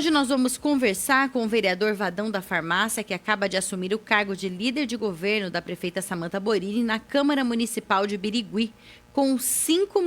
Hoje nós vamos conversar com o vereador Vadão da Farmácia, que acaba de assumir o cargo de líder de governo da prefeita Samantha Borini na Câmara Municipal de Birigui. Com 5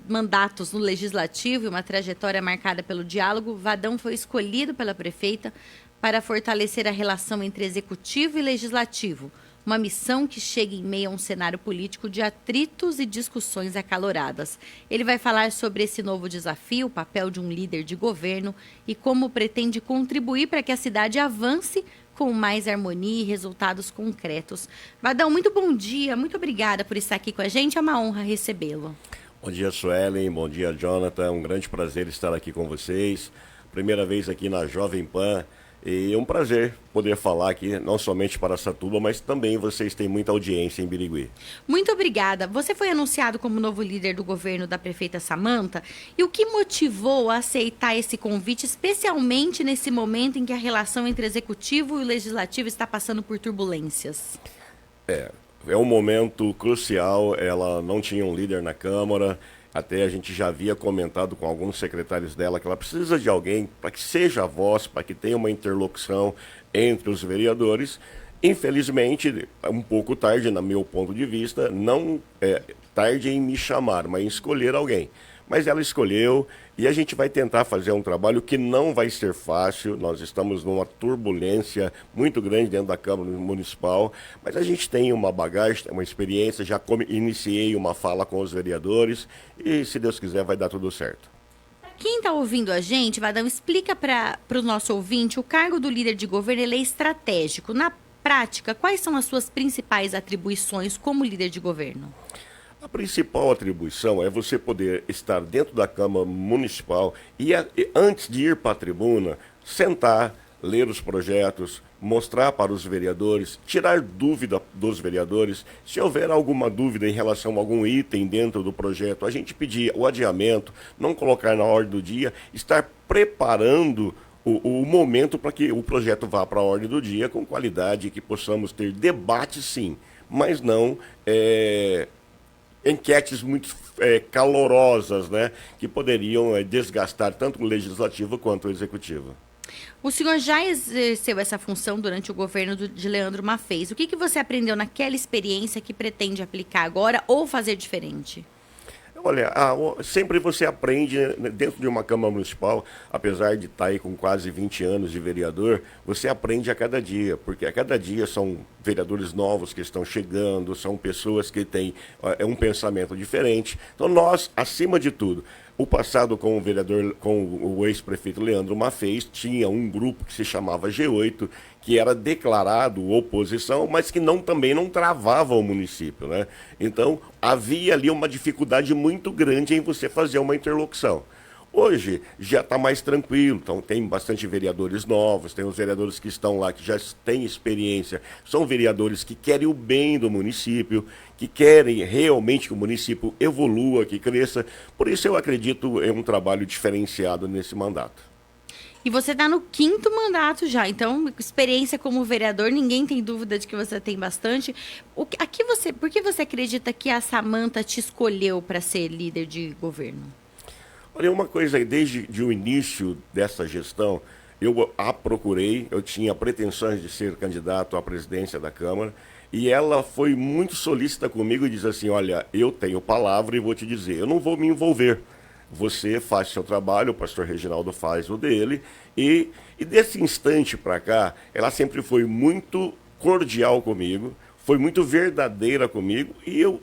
mandatos no Legislativo e uma trajetória marcada pelo diálogo, Vadão foi escolhido pela prefeita para fortalecer a relação entre Executivo e Legislativo. Uma missão que chega em meio a um cenário político de atritos e discussões acaloradas. Ele vai falar sobre esse novo desafio, o papel de um líder de governo e como pretende contribuir para que a cidade avance com mais harmonia e resultados concretos. Vadão, muito bom dia, muito obrigada por estar aqui com a gente, é uma honra recebê-lo. Bom dia, Suelen, bom dia, Jonathan, é um grande prazer estar aqui com vocês. Primeira vez aqui na Jovem Pan. E é um prazer poder falar aqui, não somente para Araçatuba, mas também vocês têm muita audiência em Birigui. Muito obrigada. Você foi anunciado como novo líder do governo da prefeita Samantha. E o que motivou a aceitar esse convite, especialmente nesse momento em que a relação entre Executivo e Legislativo está passando por turbulências? É um momento crucial, ela não tinha um líder na Câmara. Até a gente já havia comentado com alguns secretários dela que ela precisa de alguém para que seja a voz, para que tenha uma interlocução entre os vereadores. Infelizmente, um pouco tarde, no meu ponto de vista, não tarde em me chamar, mas em escolher alguém. Mas ela escolheu e a gente vai tentar fazer um trabalho que não vai ser fácil. Nós estamos numa turbulência muito grande dentro da Câmara Municipal, mas a gente tem uma bagagem, uma experiência, já iniciei uma fala com os vereadores e, se Deus quiser, vai dar tudo certo. Quem está ouvindo a gente, Vadão, explica para o nosso ouvinte, o cargo do líder de governo ele é estratégico. Na prática, quais são as suas principais atribuições como líder de governo? A principal atribuição é você poder estar dentro da Câmara Municipal e antes de ir para a tribuna, sentar, ler os projetos, mostrar para os vereadores, tirar dúvida dos vereadores. Se houver alguma dúvida em relação a algum item dentro do projeto, a gente pedir o adiamento, não colocar na ordem do dia, estar preparando o momento para que o projeto vá para a ordem do dia com qualidade, que possamos ter debate sim, mas não enquetes muito calorosas, né, que poderiam desgastar tanto o Legislativo quanto o Executivo. O senhor já exerceu essa função durante o governo de Leandro Maffez. O que você aprendeu naquela experiência que pretende aplicar agora ou fazer diferente? Olha, sempre você aprende dentro de uma Câmara Municipal, apesar de estar aí com quase 20 anos de vereador, você aprende a cada dia, porque a cada dia são vereadores novos que estão chegando, são pessoas que têm um pensamento diferente. Então nós, acima de tudo, o passado com o ex-prefeito Leandro Maffez, tinha um grupo que se chamava G8, que era declarado oposição, mas que também não travava o município, né? Então, havia ali uma dificuldade muito grande em você fazer uma interlocução. Hoje já está mais tranquilo, então tem bastante vereadores novos, tem os vereadores que estão lá, que já têm experiência, são vereadores que querem o bem do município, que querem realmente que o município evolua, que cresça. Por isso eu acredito em um trabalho diferenciado nesse mandato. E você está no 5º mandato já, então experiência como vereador, ninguém tem dúvida de que você tem bastante. Por que você acredita que a Samantha te escolheu para ser líder de governo? Olha, uma coisa aí, desde o início dessa gestão, eu a procurei, eu tinha pretensões de ser candidato à presidência da Câmara, e ela foi muito solícita comigo e disse assim, olha, eu tenho palavra e vou te dizer, eu não vou me envolver. Você faz seu trabalho, o pastor Reginaldo faz o dele, e desse instante para cá, ela sempre foi muito cordial comigo, foi muito verdadeira comigo, e eu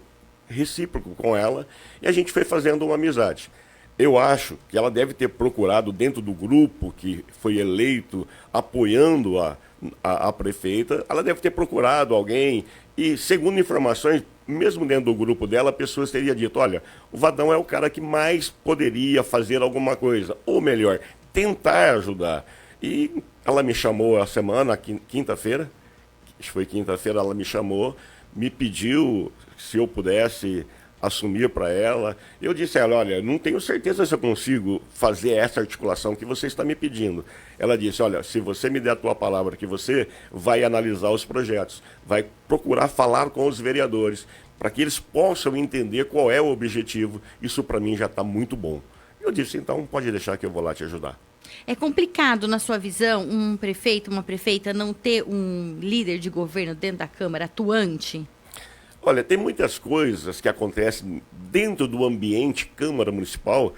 recíproco com ela, e a gente foi fazendo uma amizade. Eu acho que ela deve ter procurado dentro do grupo que foi eleito apoiando a prefeita, ela deve ter procurado alguém e, segundo informações, mesmo dentro do grupo dela, pessoas teriam dito, olha, o Vadão é o cara que mais poderia fazer alguma coisa, ou melhor, tentar ajudar. E ela me chamou a semana, quinta-feira, acho que foi quinta-feira, ela me chamou, me pediu se eu pudesse assumir para ela. Eu disse a ela, olha, não tenho certeza se eu consigo fazer essa articulação que você está me pedindo. Ela disse, olha, se você me der a tua palavra que você vai analisar os projetos, vai procurar falar com os vereadores, para que eles possam entender qual é o objetivo, isso para mim já está muito bom. Eu disse, então pode deixar que eu vou lá te ajudar. É complicado, na sua visão, um prefeito, uma prefeita não ter um líder de governo dentro da Câmara atuante? Olha, tem muitas coisas que acontecem dentro do ambiente Câmara Municipal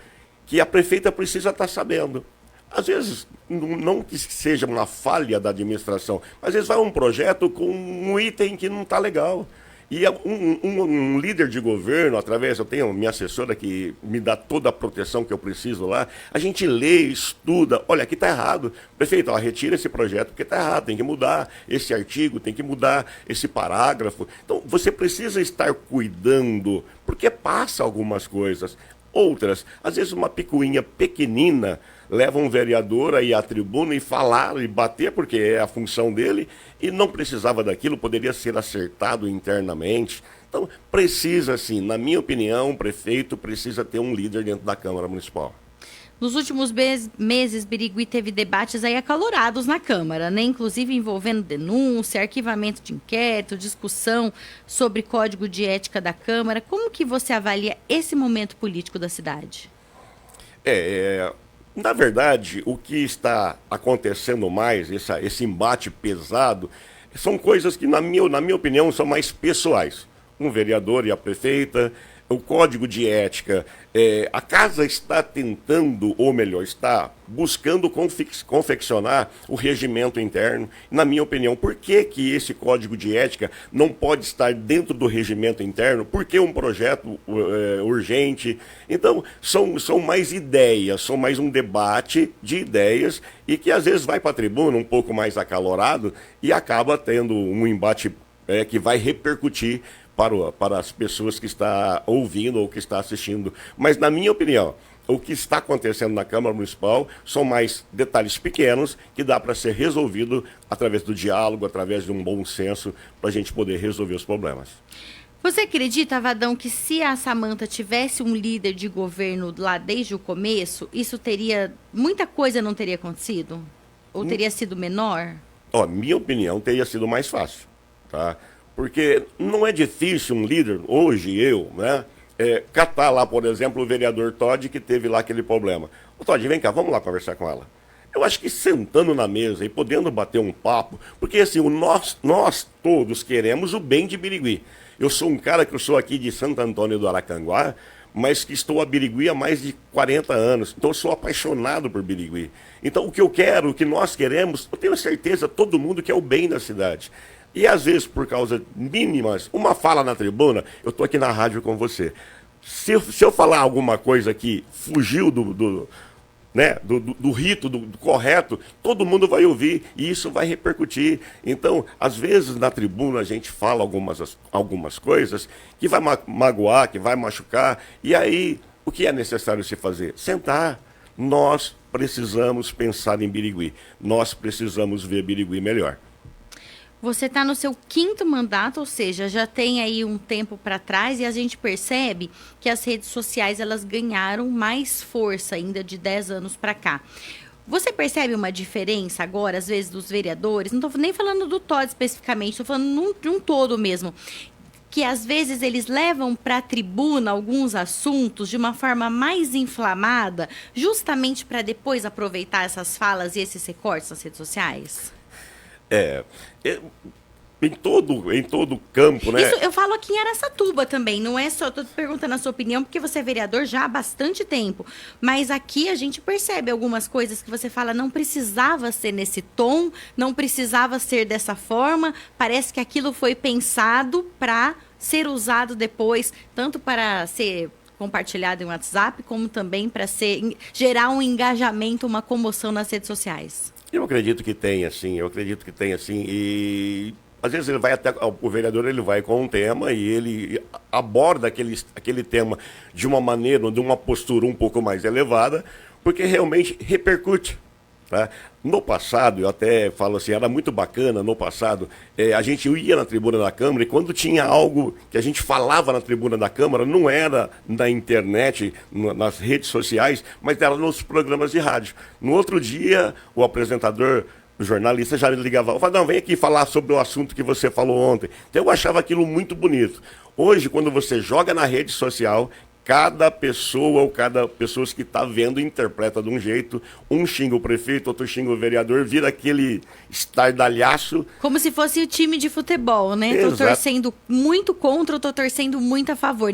que a prefeita precisa estar sabendo. Às vezes, não que seja uma falha da administração, mas às vezes vai um projeto com um item que não está legal. E um líder de governo, eu tenho minha assessora que me dá toda a proteção que eu preciso lá, a gente lê, estuda, olha, aqui está errado. Prefeito, ó, retira esse projeto porque está errado, tem que mudar esse artigo, tem que mudar esse parágrafo. Então, você precisa estar cuidando, porque passa algumas coisas. Outras, às vezes uma picuinha pequenina leva um vereador a ir à tribuna e falar e bater, porque é a função dele, e não precisava daquilo, poderia ser acertado internamente. Então, precisa, assim, na minha opinião, o prefeito precisa ter um líder dentro da Câmara Municipal. Nos últimos meses, Birigui teve debates aí acalorados na Câmara, né? Inclusive envolvendo denúncia, arquivamento de inquérito, discussão sobre código de ética da Câmara. Como que você avalia esse momento político da cidade? Na verdade, o que está acontecendo mais, esse embate pesado, são coisas que, na minha opinião, são mais pessoais. Um vereador e a prefeita, o código de ética, a casa está tentando, ou melhor, está buscando confeccionar o regimento interno. Na minha opinião, por que esse código de ética não pode estar dentro do regimento interno? Por que um projeto urgente? Então, são mais ideias, são mais um debate de ideias e que às vezes vai para a tribuna um pouco mais acalorado e acaba tendo um embate que vai repercutir para as pessoas que estão ouvindo ou que estão assistindo. Mas, na minha opinião, o que está acontecendo na Câmara Municipal são mais detalhes pequenos que dá para ser resolvido através do diálogo, através de um bom senso, para a gente poder resolver os problemas. Você acredita, Vadão, que se a Samanta tivesse um líder de governo lá desde o começo, muita coisa não teria acontecido? Ou teria sido menor? Minha opinião, teria sido mais fácil, tá? Porque não é difícil um líder, hoje catar lá, por exemplo, o vereador Todd, que teve lá aquele problema. Ô Todd, vem cá, vamos lá conversar com ela. Eu acho que sentando na mesa e podendo bater um papo, porque assim, nós todos queremos o bem de Birigui. Eu sou um cara que eu sou aqui de Santo Antônio do Aracanguá, mas que estou a Birigui há mais de 40 anos. Então eu sou apaixonado por Birigui. Então o que eu quero, o que nós queremos, eu tenho certeza, todo mundo quer o bem da cidade. E às vezes, por causa mínimas, uma fala na tribuna, eu estou aqui na rádio com você. Se eu falar alguma coisa que fugiu do rito, do correto, todo mundo vai ouvir e isso vai repercutir. Então, às vezes, na tribuna a gente fala algumas coisas que vai magoar, que vai machucar. E aí, o que é necessário se fazer? Sentar. Nós precisamos pensar em Birigui. Nós precisamos ver Birigui melhor. Você está no seu 5º mandato, ou seja, já tem aí um tempo para trás e a gente percebe que as redes sociais elas ganharam mais força ainda de 10 anos para cá. Você percebe uma diferença agora, às vezes, dos vereadores? Não estou nem falando do Todd especificamente, estou falando de um todo mesmo. Que às vezes eles levam para a tribuna alguns assuntos de uma forma mais inflamada, justamente para depois aproveitar essas falas e esses recortes nas redes sociais? Em todo campo, né? Isso eu falo aqui em Araçatuba também, não é só, estou te perguntando a sua opinião, porque você é vereador já há bastante tempo, mas aqui a gente percebe algumas coisas que você fala, não precisava ser nesse tom, não precisava ser dessa forma, parece que aquilo foi pensado para ser usado depois, tanto para ser compartilhado em WhatsApp, como também para gerar um engajamento, uma comoção nas redes sociais. Eu acredito que tem, assim, e às vezes o vereador ele vai com um tema e ele aborda aquele tema de uma maneira, de uma postura um pouco mais elevada, porque realmente repercute. Tá? No passado, eu até falo assim, era muito bacana, no passado, a gente ia na tribuna da Câmara e quando tinha algo que a gente falava na tribuna da Câmara, não era na internet, nas redes sociais, mas era nos programas de rádio. No outro dia, o apresentador, o jornalista já me ligava, Vadão, vem aqui falar sobre o assunto que você falou ontem. Então eu achava aquilo muito bonito. Hoje, quando você joga na rede social, cada pessoa ou cada pessoa que está vendo interpreta de um jeito. Um xinga o prefeito, outro xinga o vereador, vira aquele estardalhaço. Como se fosse o time de futebol, né? Tô Exato. torcendo muito contra, eu tô torcendo muito a favor.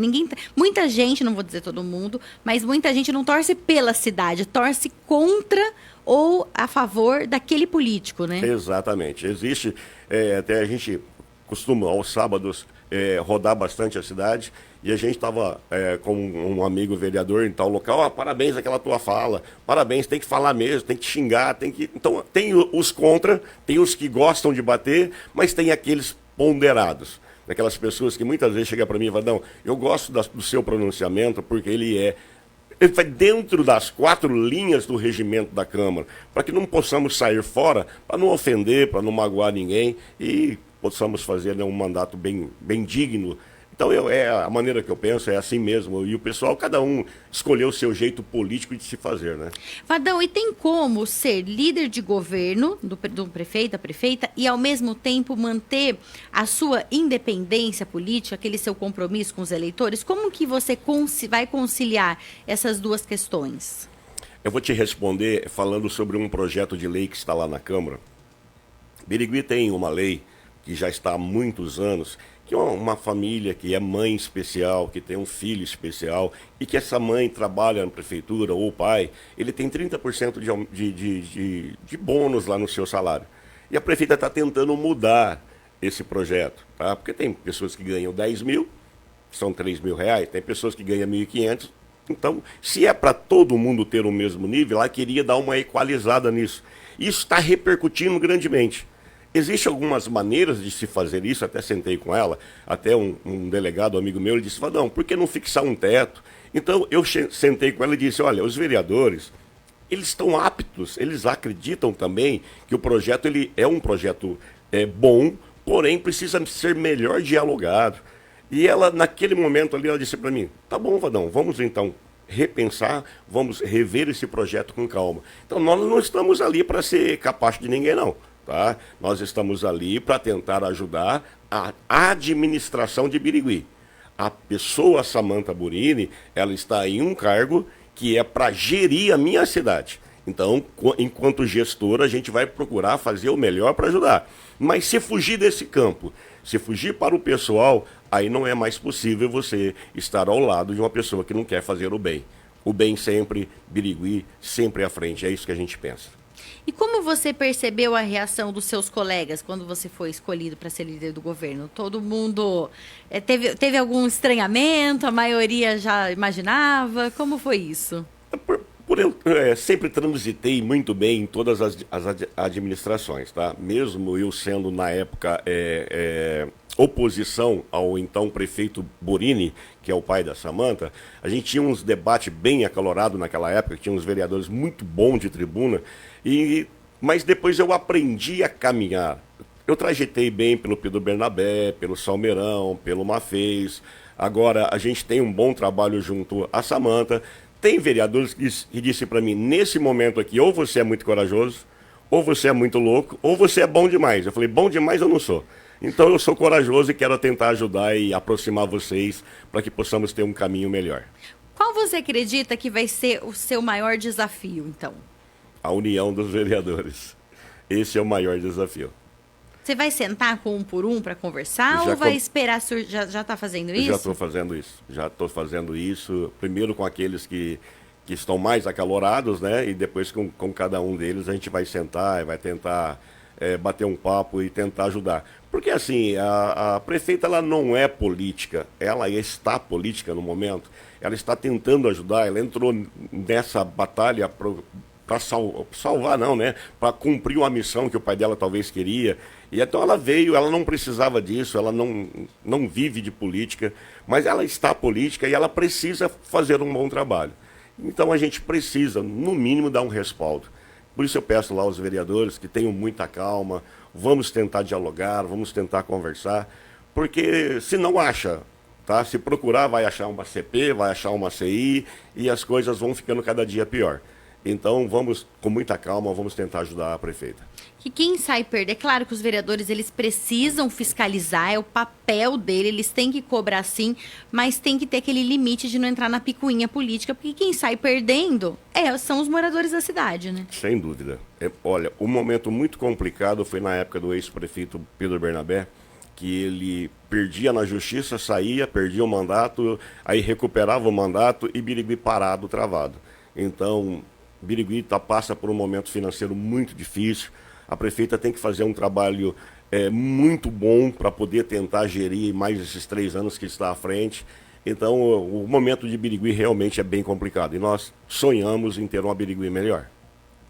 Muita gente, não vou dizer todo mundo, mas muita gente não torce pela cidade, torce contra ou a favor daquele político, né? Exatamente. Existe, até a gente costuma aos sábados rodar bastante a cidade, e a gente estava com um amigo vereador em tal local. Parabéns aquela tua fala, parabéns, tem que falar mesmo, tem que xingar, tem que... Então, tem os contra, tem os que gostam de bater, mas tem aqueles ponderados. Daquelas pessoas que muitas vezes chegam para mim e falam, não, eu gosto do seu pronunciamento porque ele vai dentro das 4 linhas do regimento da Câmara, para que não possamos sair fora, para não ofender, para não magoar ninguém e possamos fazer, né, um mandato bem digno. Então, a maneira que eu penso é assim mesmo. E o pessoal, cada um escolheu o seu jeito político de se fazer, né? Vadão, e tem como ser líder de governo do prefeito, da prefeita, e ao mesmo tempo manter a sua independência política, aquele seu compromisso com os eleitores? Como que você vai conciliar essas duas questões? Eu vou te responder falando sobre um projeto de lei que está lá na Câmara. Birigui tem uma lei que já está há muitos anos, que é uma família que é mãe especial, que tem um filho especial, e que essa mãe trabalha na prefeitura, ou o pai, ele tem 30% de bônus lá no seu salário. E a prefeita está tentando mudar esse projeto, tá? Porque tem pessoas que ganham 10 mil, são 3 mil reais, tem pessoas que ganham 1.500. Então, se é para todo mundo ter o mesmo nível, ela queria dar uma equalizada nisso. Isso está repercutindo grandemente. Existem algumas maneiras de se fazer isso, até sentei com ela, até um delegado, amigo meu, ele disse, não, por que não fixar um teto? Então, eu sentei com ela e disse, olha, os vereadores, eles estão aptos, eles acreditam também que o projeto ele é um projeto bom, porém precisa ser melhor dialogado. E ela, naquele momento ali, ela disse para mim, tá bom, Vadão, vamos então repensar, vamos rever esse projeto com calma. Então, nós não estamos ali para ser capaz de ninguém, não. Tá? Nós estamos ali para tentar ajudar a administração de Birigui. A pessoa Samantha Borini, ela está em um cargo que é para gerir a minha cidade. Então, enquanto gestora, a gente vai procurar fazer o melhor para ajudar. Mas se fugir desse campo, se fugir para o pessoal, aí não é mais possível você estar ao lado de uma pessoa que não quer fazer o bem. O bem sempre, Birigui sempre à frente. É isso que a gente pensa. E como você percebeu a reação dos seus colegas quando você foi escolhido para ser líder do governo? Todo mundo teve algum estranhamento? A maioria já imaginava? Como foi isso? Por eu sempre transitei muito bem em todas as administrações, tá? Mesmo eu sendo, na época, oposição ao então prefeito Borini, que é o pai da Samantha, a gente tinha uns debates bem acalorados naquela época, tinha uns vereadores muito bons de tribuna, mas depois eu aprendi a caminhar. Eu trajetei bem pelo Pedro Bernabé, pelo Salmeirão, pelo Mafez. Agora a gente tem um bom trabalho junto à Samantha. Tem vereadores que disse para mim, nesse momento aqui, ou você é muito corajoso, ou você é muito louco, ou você é bom demais. Eu falei, bom demais eu não sou. Então eu sou corajoso e quero tentar ajudar e aproximar vocês para que possamos ter um caminho melhor. Qual você acredita que vai ser o seu maior desafio, então? A união dos vereadores. Esse é o maior desafio. Você vai sentar com um por um para conversar ou vai esperar... Já está fazendo isso? Já estou fazendo isso. Já estou fazendo isso. Primeiro com aqueles que estão mais acalorados, né? E depois com cada um deles a gente vai sentar e vai tentar bater um papo e tentar ajudar. Porque assim, a prefeita ela não é política. Ela está política no momento. Ela está tentando ajudar. Ela entrou nessa batalha para salvar não, né? Para cumprir uma missão que o pai dela talvez queria. E então ela veio, ela não precisava disso, ela não vive de política, mas ela está política e ela precisa fazer um bom trabalho. Então a gente precisa, no mínimo, dar um respaldo. Por isso eu peço lá aos vereadores que tenham muita calma, vamos tentar dialogar, vamos tentar conversar, porque se não acha, tá? Se procurar vai achar uma CP, vai achar uma CI e as coisas vão ficando cada dia pior. Então, vamos, com muita calma, vamos tentar ajudar a prefeita. que quem sai perder, é claro que os vereadores eles precisam fiscalizar, é o papel dele, eles têm que cobrar sim, mas tem que ter aquele limite de não entrar na picuinha política, porque quem sai perdendo são os moradores da cidade, né? Sem dúvida. Olha, um momento muito complicado foi na época do ex-prefeito Pedro Bernabé, que ele perdia na justiça, saía, perdia o mandato, aí recuperava o mandato e Birigui parado, travado. Então, Birigui passa por um momento financeiro muito difícil. A prefeita tem que fazer um trabalho muito bom para poder tentar gerir mais esses 3 anos que está à frente. Então, o momento de Birigui realmente é bem complicado. E nós sonhamos em ter uma Birigui melhor.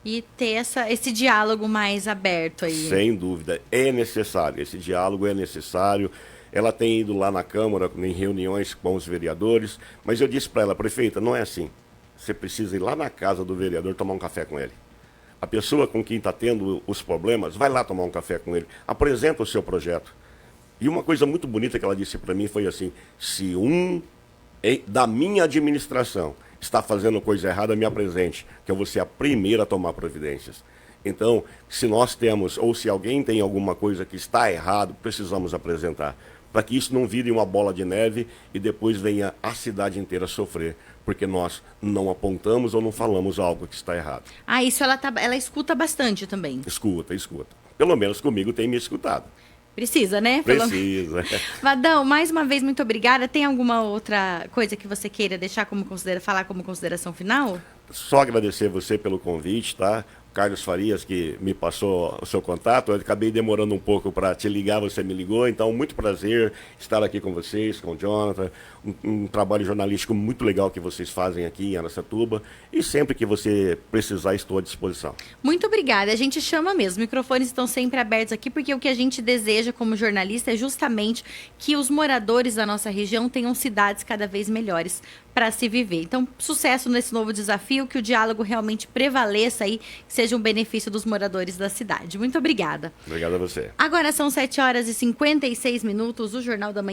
E ter esse diálogo mais aberto aí. Sem dúvida, é necessário. Esse diálogo é necessário. Ela tem ido lá na Câmara, em reuniões com os vereadores, mas eu disse para ela, prefeita, não é assim. Você precisa ir lá na casa do vereador tomar um café com ele. A pessoa com quem está tendo os problemas, vai lá tomar um café com ele, apresenta o seu projeto. E uma coisa muito bonita que ela disse para mim foi assim, se da minha administração está fazendo coisa errada, me apresente, que eu vou ser a primeira a tomar providências. Então, se nós temos, ou se alguém tem alguma coisa que está errado, precisamos apresentar, para que isso não vire uma bola de neve e depois venha a cidade inteira sofrer, porque nós não apontamos ou não falamos algo que está errado. Isso ela escuta bastante também. Escuta. Pelo menos comigo tem me escutado. Precisa, né? Precisa. Vadão, mais uma vez, muito obrigada. Tem alguma outra coisa que você queira deixar falar como consideração final? Só agradecer você pelo convite, tá? Carlos Farias, que me passou o seu contato. Eu acabei demorando um pouco para te ligar, você me ligou. Então, muito prazer estar aqui com vocês, com o Jonathan. Um trabalho jornalístico muito legal que vocês fazem aqui em Araçatuba. E sempre que você precisar, estou à disposição. Muito obrigada. A gente chama mesmo. Os microfones estão sempre abertos aqui, porque o que a gente deseja como jornalista é justamente que os moradores da nossa região tenham cidades cada vez melhores para se viver. Então, sucesso nesse novo desafio, que o diálogo realmente prevaleça aí, que seja um benefício dos moradores da cidade. Muito obrigada. Obrigado a você. Agora são 7h56, o Jornal da Manhã